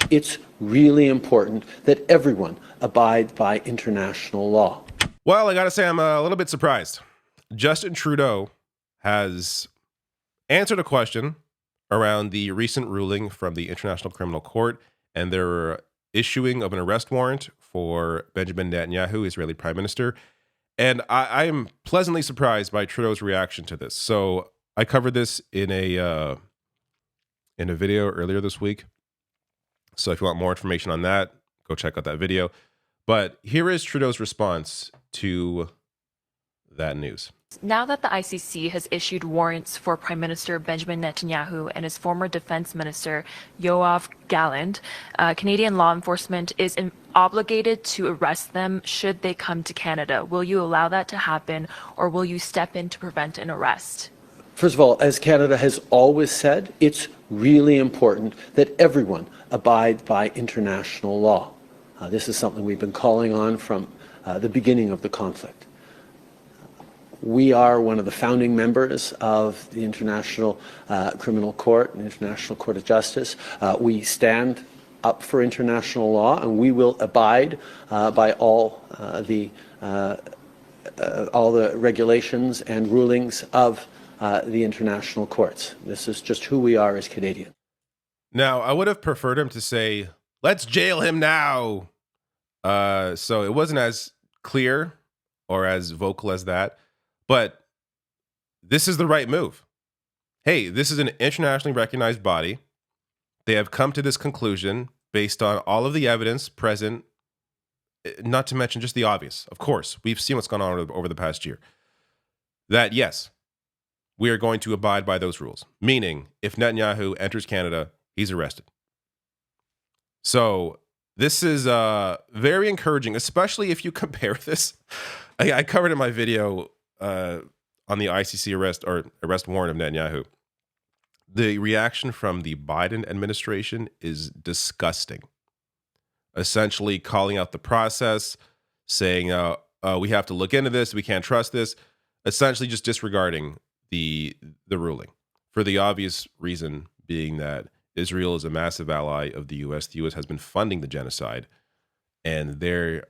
It's really important that everyone abide by international law. Well, I got to say, I'm a little bit surprised. Justin Trudeau has answered a question around the recent ruling from the International Criminal Court and their issuing of an arrest warrant for Benjamin Netanyahu, Israeli Prime Minister. And I am pleasantly surprised by Trudeau's reaction to this. So I covered this in a video earlier this week. So if you want more information on that, go check out that video. But here is Trudeau's response to that news. Now that the ICC has issued warrants for Prime Minister Benjamin Netanyahu and his former Defense Minister Yoav Gallant, Canadian law enforcement is obligated to arrest them should they come to Canada. Will you allow that to happen, or will you step in to prevent an arrest? First of all, as Canada has always said, it's really important that everyone abide by international law. This is something we've been calling on from the beginning of the conflict. We are one of the founding members of the International Criminal Court and International Court of Justice. We stand up for international law, and we will abide by all the regulations and rulings of the international courts. This is just who we are as Canadians. Now, I would have preferred him to say, "Let's jail him now." So it wasn't as clear or as vocal as that. But this is the right move. Hey, this is an internationally recognized body. They have come to this conclusion based on all of the evidence present, not to mention just the obvious. Of course, we've seen what's gone on over the past year. That, yes, we are going to abide by those rules. Meaning, if Netanyahu enters Canada, he's arrested. So this is very encouraging, especially if you compare this. I covered in my video on the ICC arrest warrant of Netanyahu. The reaction from the Biden administration is disgusting. Essentially calling out the process, saying we have to look into this, we can't trust this. Essentially just disregarding the ruling for the obvious reason being that Israel is a massive ally of the U.S. The U.S. has been funding the genocide, and they're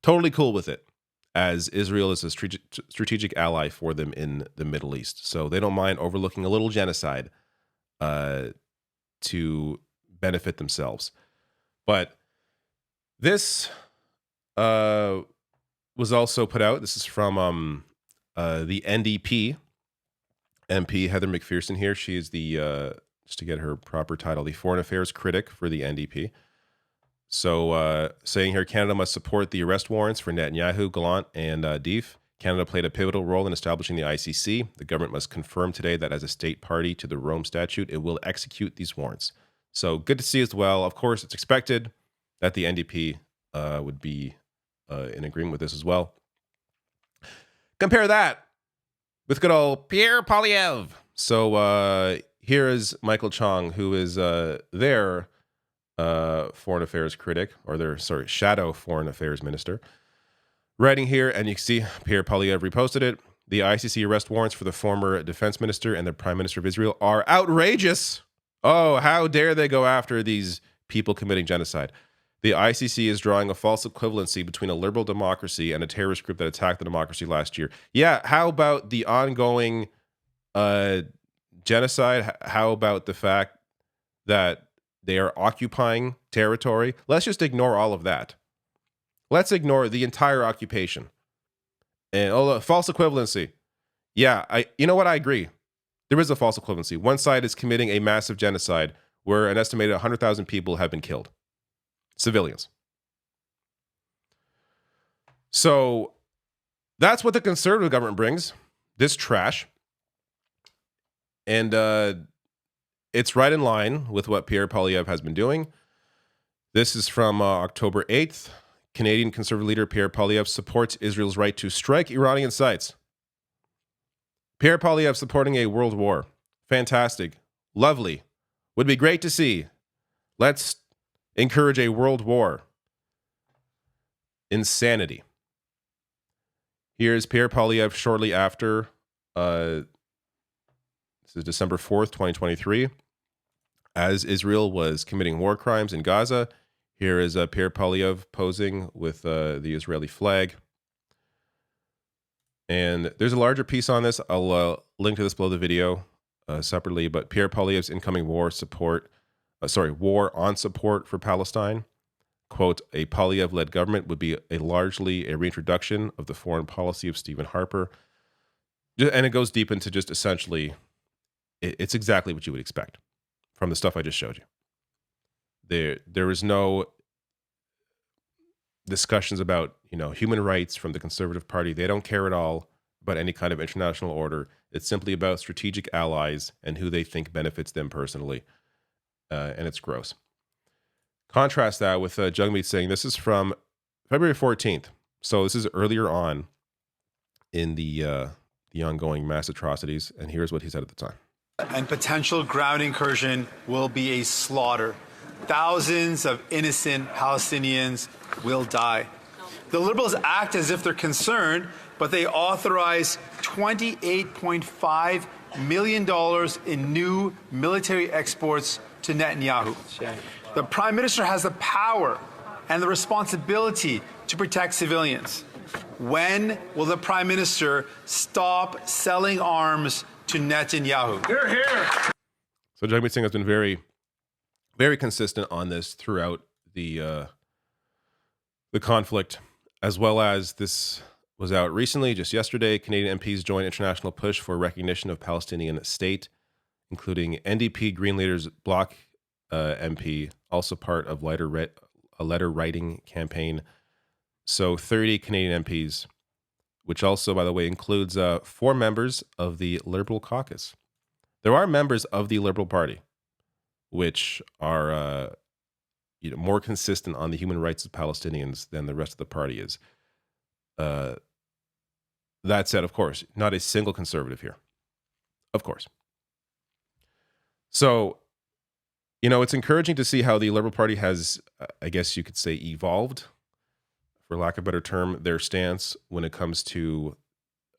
totally cool with it, as Israel is a strategic ally for them in the Middle East. So they don't mind overlooking a little genocide to benefit themselves. But this was also put out. This is from the NDP MP, Heather McPherson here. She is the, just to get her proper title, the Foreign Affairs critic for the NDP. So saying here, Canada must support the arrest warrants for Netanyahu, Gallant, and Deif. Canada played a pivotal role in establishing the ICC. The government must confirm today that as a state party to the Rome Statute, it will execute these warrants. So good to see as well. Of course, it's expected that the NDP would be in agreement with this as well. Compare that with good old Pierre Poilievre. So here is Michael Chong, who is their foreign affairs critic, or their, shadow foreign affairs minister. Writing here, and you can see Pierre Poilievre reposted it. The ICC arrest warrants for the former defense minister and the prime minister of Israel are outrageous. Oh, how dare they go after these people committing genocide? The ICC is drawing a false equivalency between a liberal democracy and a terrorist group that attacked the democracy last year. Yeah, how about the ongoing genocide? How about the fact that they are occupying territory? Let's just ignore all of that. Let's ignore the entire occupation. And false equivalency. Yeah, you know what? I agree. There is a false equivalency. One side is committing a massive genocide where an estimated 100,000 people have been killed. Civilians. So that's what the conservative government brings. This trash. And it's right in line with what Pierre Poilievre has been doing. This is from October 8th. Canadian Conservative leader Pierre Poilievre supports Israel's right to strike Iranian sites. Pierre Poilievre supporting a world war. Fantastic. Lovely. Would be great to see. Let's encourage a world war. Insanity. Here's Pierre Poilievre shortly after. This is December 4th, 2023. as Israel was committing war crimes in Gaza. Here is Pierre Poilievre posing with the Israeli flag. And there's a larger piece on this. I'll link to this below the video separately. But Pierre Poilievre's incoming war on support for Palestine. Quote, a Poilievre-led government would be largely a reintroduction of the foreign policy of Stephen Harper. And it goes deep into just essentially, it's exactly what you would expect from the stuff I just showed you. There is no discussions about, human rights from the Conservative Party. They don't care at all about any kind of international order. It's simply about strategic allies and who they think benefits them personally. And it's gross. Contrast that with Jagmeet Singh. This is from February 14th. So this is earlier on in the ongoing mass atrocities. And here's what he said at the time. And potential ground incursion will be a slaughter. Thousands of innocent Palestinians will die. The Liberals act as if they're concerned, but they authorize $28.5 million in new military exports to Netanyahu. The Prime Minister has the power and the responsibility to protect civilians. When will the Prime Minister stop selling arms to Netanyahu? Hear, hear. So Jagmeet Singh has been very, very consistent on this throughout the conflict, as well as this was out recently, just yesterday. Canadian MPs joined international push for recognition of Palestinian state, including NDP Green Leaders Bloc MP, also part of a letter writing campaign. So 30 Canadian MPs, which also, by the way, includes 4 members of the Liberal caucus. There are members of the Liberal Party, which are more consistent on the human rights of Palestinians than the rest of the party is. That said, of course, not a single conservative here. Of course. So, it's encouraging to see how the Liberal Party has, I guess you could say, evolved, for lack of a better term, their stance when it comes to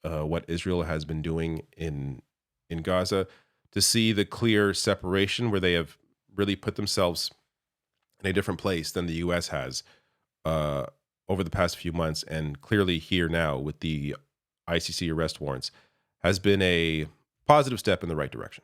what Israel has been doing in Gaza, to see the clear separation where they have really put themselves in a different place than the U.S. has over the past few months, and clearly here now with the ICC arrest warrants, has been a positive step in the right direction.